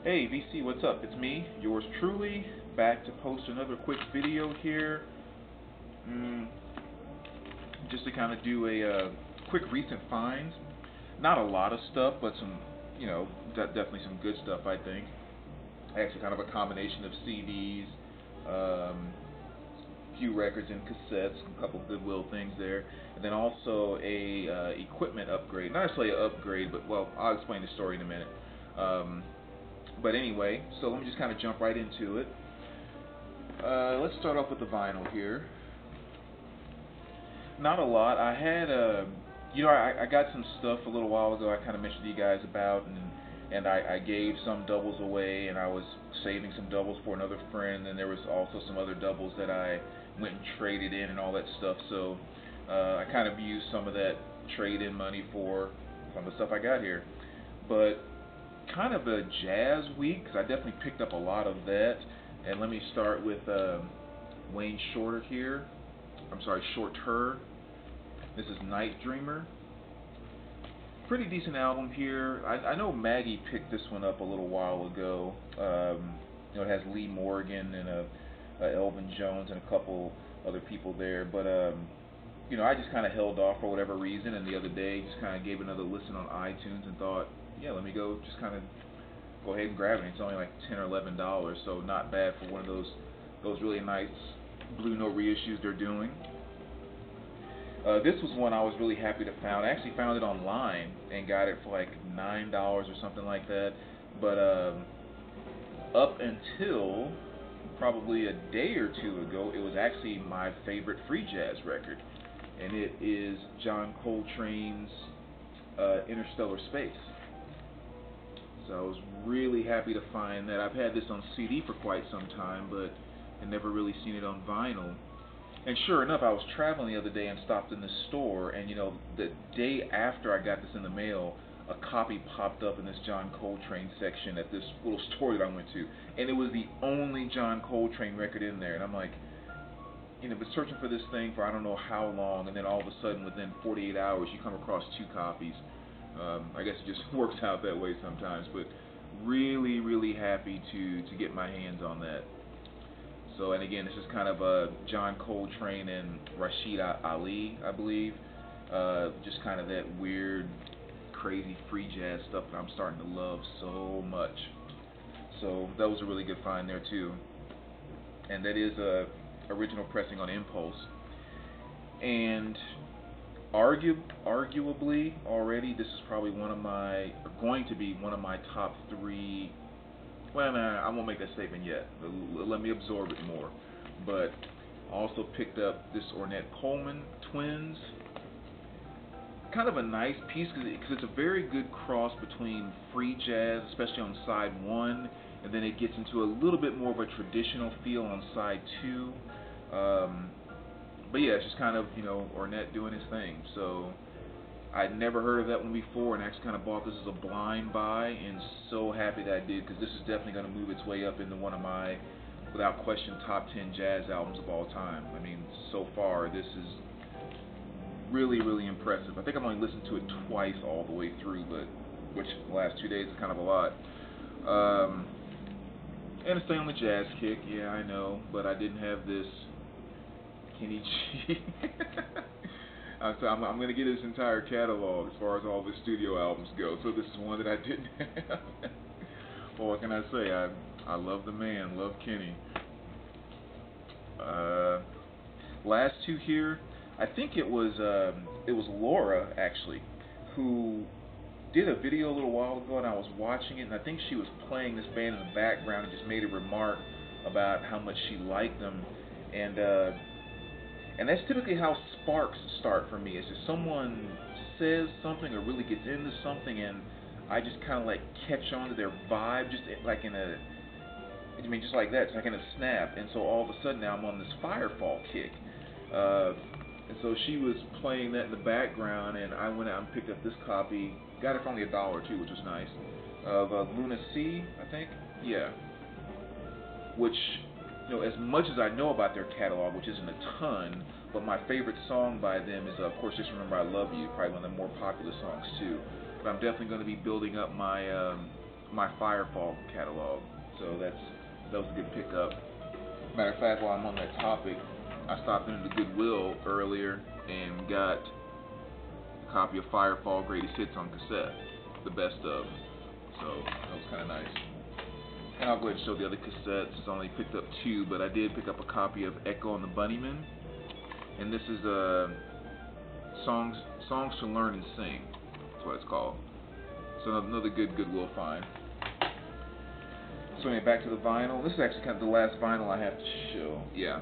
Hey VC, what's up? It's me, yours truly, back to post another quick video here. Mm, just to kind of do a quick recent finds. Not a lot of stuff, but some, definitely some good stuff, I think. Actually, kind of a combination of CDs, few records and cassettes, a couple Goodwill things there, and then also a equipment upgrade. Not necessarily an upgrade, but well, I'll explain the story in a minute. But anyway, so let me just kind of jump right into it. Let's start off with the vinyl here. Not a lot. I had I got some stuff a little while ago. I kind of mentioned to you guys about, and I gave some doubles away, and I was saving some doubles for another friend, and there was also some other doubles that I went and traded in and all that stuff. So I kind of used some of that trade-in money for some of the stuff I got here. But kind of a jazz week, because I definitely picked up a lot of that. And let me start with Wayne Shorter here. I'm sorry, Shorter. This is Night Dreamer. Pretty decent album here. I know Maggie picked this one up a little while ago. It has Lee Morgan and Elvin Jones and a couple other people there. But I just kind of held off for whatever reason. And the other day, just kind of gave another listen on iTunes and thought, yeah, let me go just kind of go ahead and grab it. It's only like $10 or $11, so not bad for one of those really nice Blue Note reissues they're doing. This was one I was really happy to find. I actually found it online and got it for like $9 or something like that. But up until probably a day or two ago, it was actually my favorite free jazz record, and it is John Coltrane's Interstellar Space. So I was really happy to find that. I've had this on CD for quite some time, but had never really seen it on vinyl. And sure enough, I was traveling the other day and stopped in the store, and the day after I got this in the mail, a copy popped up in this John Coltrane section at this little store that I went to, and it was the only John Coltrane record in there. And I'm like, been searching for this thing for I don't know how long, and then all of a sudden, within 48 hours, you come across two copies. I guess it just works out that way sometimes, but really, really happy to get my hands on that. So, and again, this is kind of John Coltrane and Rashid Ali, I believe. Just kind of that weird, crazy free jazz stuff that I'm starting to love so much. So that was a really good find there too. And that is a original pressing on Impulse. And arguably already, this is probably going to be one of my top three. Well, I won't make that statement yet. Let me absorb it more. But I also picked up this Ornette Coleman Twins. Kind of a nice piece because it's a very good cross between free jazz, especially on side one, and then it gets into a little bit more of a traditional feel on side two. But yeah, it's just kind of, Ornette doing his thing. So I'd never heard of that one before, and actually kind of bought this as a blind buy, and so happy that I did, because this is definitely going to move its way up into one of my, without question, top 10 jazz albums of all time. I mean, so far, this is really, really impressive. I think I've only listened to it twice all the way through, which the last 2 days is kind of a lot. And it's staying on the jazz kick, yeah, I know, but I didn't have this Kenny G. I'm going to get his entire catalog as far as all the studio albums go, so this is one that I didn't have. Well, what can I say? I love the man, love Kenny. Last two here, I think it was Laura, actually, who did a video a little while ago, and I was watching it, and I think she was playing this band in the background and just made a remark about how much she liked them, and that's typically how sparks start for me. It's just someone says something or really gets into something, and I just kind of like catch on to their vibe, just like just like that. It's like in a snap. And so all of a sudden now I'm on this Firefall kick. And so she was playing that in the background, and I went out and picked up this copy. Got it for only $1 too, which was nice. Of Luna C, I think. Yeah. Which, as much as I know about their catalog, which isn't a ton, but my favorite song by them is, of course, Just Remember I Love You, probably one of the more popular songs too. But I'm definitely going to be building up my my Firefall catalog. So that was a good pickup. Matter of fact, while I'm on that topic, I stopped into Goodwill earlier and got a copy of Firefall Greatest Hits on cassette, the best of. So that was kind of nice. And I'll go ahead and show the other cassettes. I only picked up 2, but I did pick up a copy of Echo and the Bunnymen. And this is Songs to Learn and Sing. That's what it's called. So another good Goodwill find. So anyway, back to the vinyl. This is actually kind of the last vinyl I have to show. Yeah.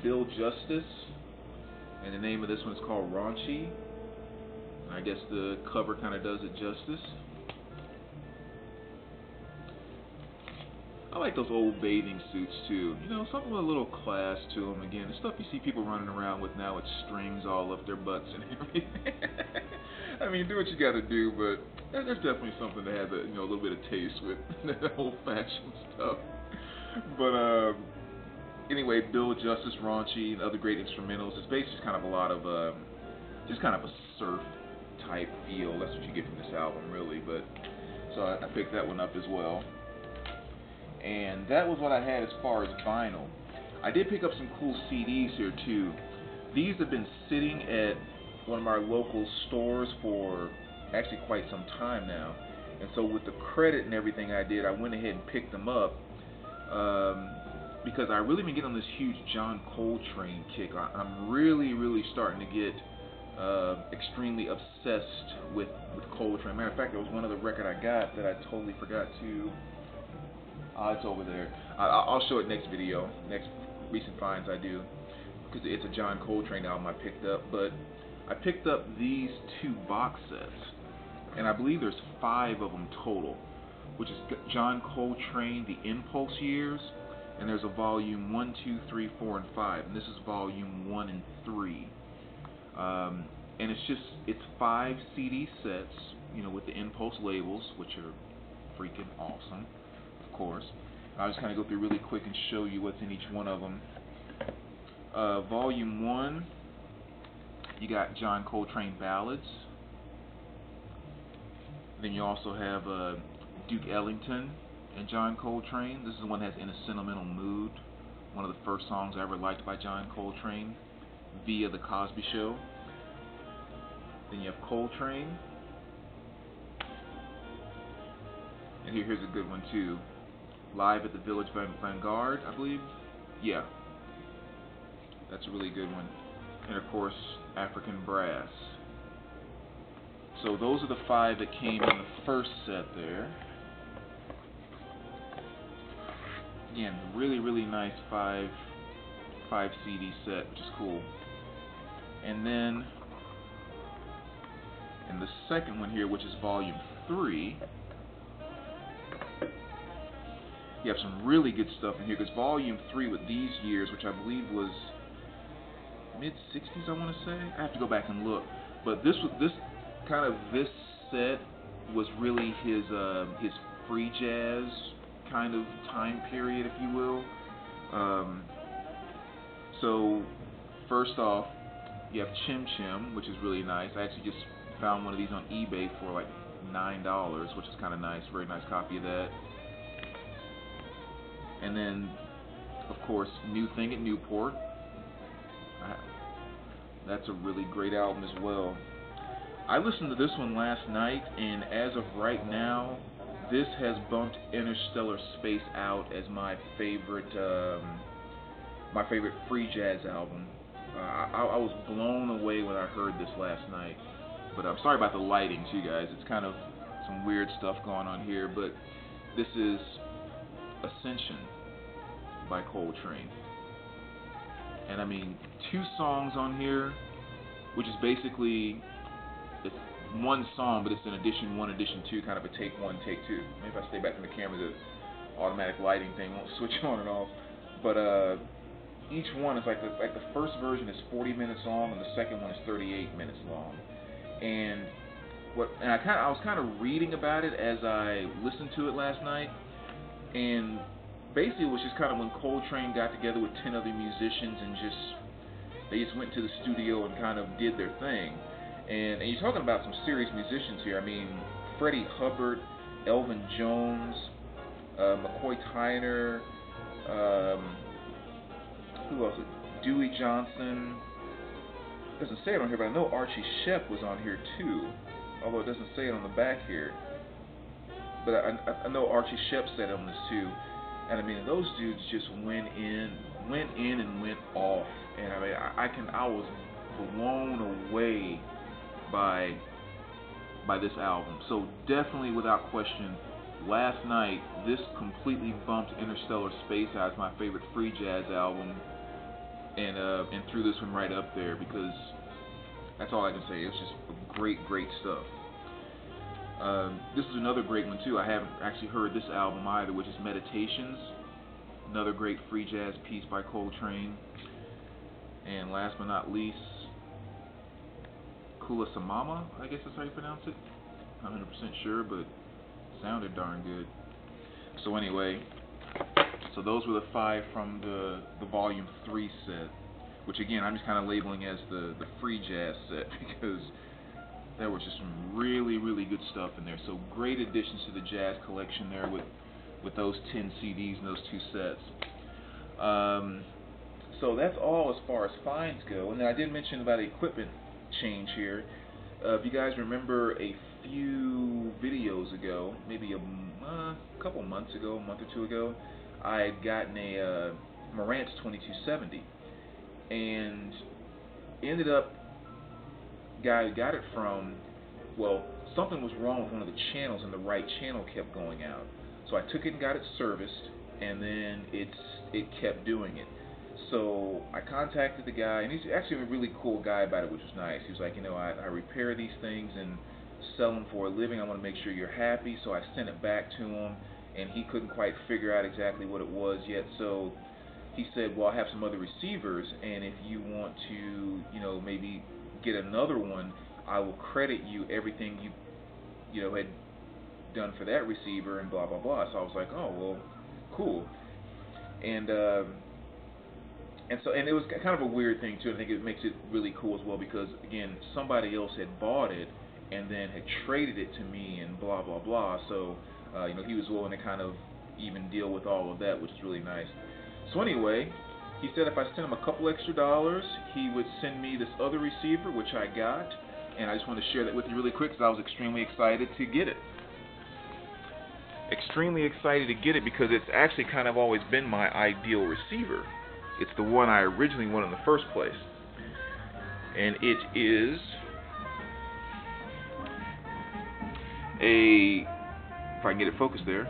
Bill Justice. And the name of this one is called Raunchy. And I guess the cover kind of does it justice. I like those old bathing suits too. You know, something with a little class to them. Again, the stuff you see people running around with now with strings all up their butts and everything. I mean, do what you got to do, but there's definitely something to have a little bit of taste with that old-fashioned stuff. But anyway, Bill Justice, Raunchy, and other great instrumentals. It's basically just kind of a lot of just kind of a surf type feel. That's what you get from this album, really. But so I picked that one up as well. And that was what I had as far as vinyl. I did pick up some cool CDs here too. These have been sitting at one of our local stores for actually quite some time now. And so with the credit and everything I did, I went ahead and picked them up because I really been getting on this huge John Coltrane kick. I'm really starting to get extremely obsessed with Coltrane. Matter of fact, there was one other record I got that I totally forgot to... it's over there. I'll show it next video, next recent finds I do, because it's a John Coltrane album I picked up. But I picked up these 2 box sets, and I believe there's 5 of them total, which is John Coltrane, The Impulse Years, and there's a volume 1, 2, 3, 4, and 5, and this is volume 1 and 3. And it's 5 CD sets, with the Impulse labels, which are freaking awesome. Course. I'll just kind of go through really quick and show you what's in each one of them. Volume 1, you got John Coltrane Ballads. Then you also have Duke Ellington and John Coltrane. This is the one that has In a Sentimental Mood, one of the first songs I ever liked by John Coltrane, via The Cosby Show. Then you have Coltrane. And here's a good one too. Live at the Village Vanguard, I believe. Yeah. That's a really good one. And of course, African Brass. So those are the 5 that came in the first set there. Again, really nice 5 CD set, which is cool. And then in the second one here, which is volume 3, you have some really good stuff in here, because volume 3 with these years, which I believe was mid-60s, I want to say. I have to go back and look. But this set was really his free jazz kind of time period, if you will. So first off, you have Chim Chim, which is really nice. I actually just found one of these on eBay for like $9, which is kind of nice. Very nice copy of that. And then, of course, New Thing at Newport. That's a really great album as well. I listened to this one last night, and as of right now, this has bumped Interstellar Space out as my favorite free jazz album. I was blown away when I heard this last night. But I'm sorry about the lighting too, guys. It's kind of some weird stuff going on here, but this is Ascension by Coltrane. And I mean, 2 songs on here, which is basically, it's one song, but it's an edition 1, edition 2, kind of a take 1, take 2. Maybe if I stay back from the camera, the automatic lighting thing won't switch on and off. But each one is like the first version is 40 minutes long, and the second one is 38 minutes long. And I was kind of reading about it as I listened to it last night, and basically it was just kind of when Coltrane got together with 10 other musicians and they just went to the studio and kind of did their thing. And you're talking about some serious musicians here. I mean, Freddie Hubbard, Elvin Jones, McCoy Tyner, um, who else? Dewey Johnson. It doesn't say it on here, but I know Archie Shepp was on here too. Although it doesn't say it on the back here. But I know Archie Shepp said on this too. And I mean, those dudes just went in and went off. And I mean, I was blown away by this album. So definitely, without question, last night this completely bumped Interstellar Space as my favorite free jazz album, and threw this one right up there, because that's all I can say. It's just great stuff. This is another great one too. I haven't actually heard this album either, which is Meditations, another great free jazz piece by Coltrane. And last but not least, Kula Samama, I guess that's how you pronounce it. Not 100% sure, but it sounded darn good. So anyway, so those were the 5 from the Volume 3 set, which again I'm just kind of labeling as the free jazz set, because there was just some really good stuff in there. So great additions to the jazz collection there with those 10 CDs and those 2 sets. So that's all as far as finds go. And then I did mention about equipment change here. If you guys remember, a few videos ago, maybe a couple months ago, a month or 2 ago, I had gotten a Marantz 2270, and ended up, guy got it from, well, something was wrong with one of the channels, and the right channel kept going out. So I took it and got it serviced, and then it kept doing it. So I contacted the guy, and he's actually a really cool guy about it, which was nice. He was like, I repair these things and sell them for a living. I want to make sure you're happy. So I sent it back to him, and he couldn't quite figure out exactly what it was yet. So he said, well, I have some other receivers, and if you want to, maybe get another one, I will credit you everything you had done for that receiver, and blah blah blah. So I was like, oh well, cool. And it was kind of a weird thing too. I think it makes it really cool as well, because again, somebody else had bought it and then had traded it to me, and blah blah blah. So he was willing to kind of even deal with all of that, which is really nice. So anyway, he said if I sent him a couple extra dollars, he would send me this other receiver, which I got, and I just want to share that with you really quick, because I was extremely excited to get it. Extremely excited to get it, because it's actually kind of always been my ideal receiver. It's the one I originally wanted in the first place. And it is if I can get it focused there,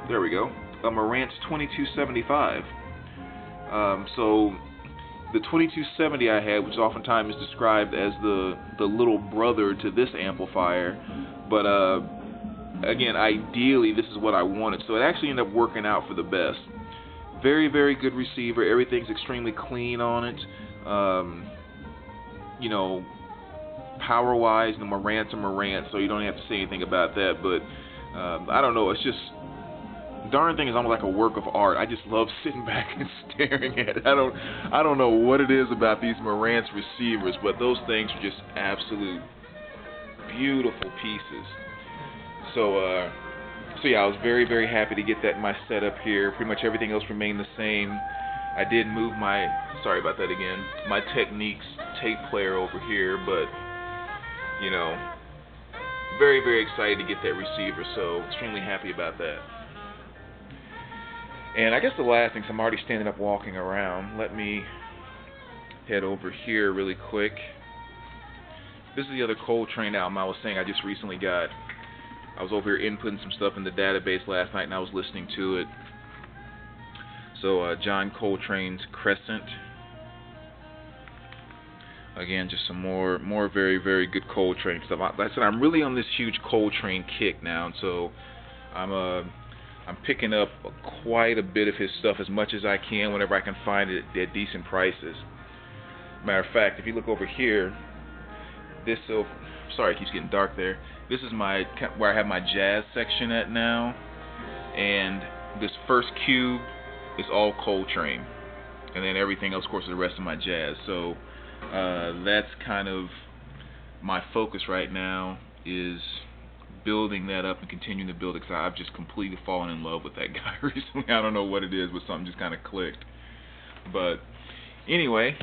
there we go, a Marantz 2275. So the 2270 I had, which oftentimes is described as the little brother to this amplifier, but again, ideally this is what I wanted, so it actually ended up working out for the best. Very good receiver. Everything's extremely clean on it. Power-wise, the Marantz are Marantz, so you don't have to say anything about that. But I don't know. It's just, darn thing is almost like a work of art. I just love sitting back and staring at it. I don't know what it is about these Marantz receivers, but those things are just absolute beautiful pieces. So yeah, I was very happy to get that in my setup here. Pretty much everything else remained the same. I did move my, sorry about that again, my Techniques tape player over here, but very excited to get that receiver, so extremely happy about that. And I guess the last thing, so I'm already standing up walking around, let me head over here really quick. This is the other Coltrane album I was saying I just recently got. I was over here inputting some stuff in the database last night, and I was listening to it. So John Coltrane's Crescent. Again, just some more very good Coltrane stuff. Like I said, I'm really on this huge Coltrane kick now, and so I'm picking up quite a bit of his stuff, as much as I can, whenever I can find it at decent prices. Matter of fact, if you look over here, this, sorry, it keeps getting dark there. This is where I have my jazz section at now, and this first cube is all Coltrane, and then everything else, of course, is the rest of my jazz. So That's kind of my focus right now, is building that up and continuing to build it, because I've just completely fallen in love with that guy recently. I don't know what it is, but something just kind of clicked. But anyway,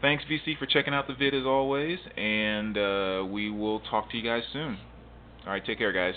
thanks VC for checking out the vid as always, and we will talk to you guys soon. Alright, take care guys.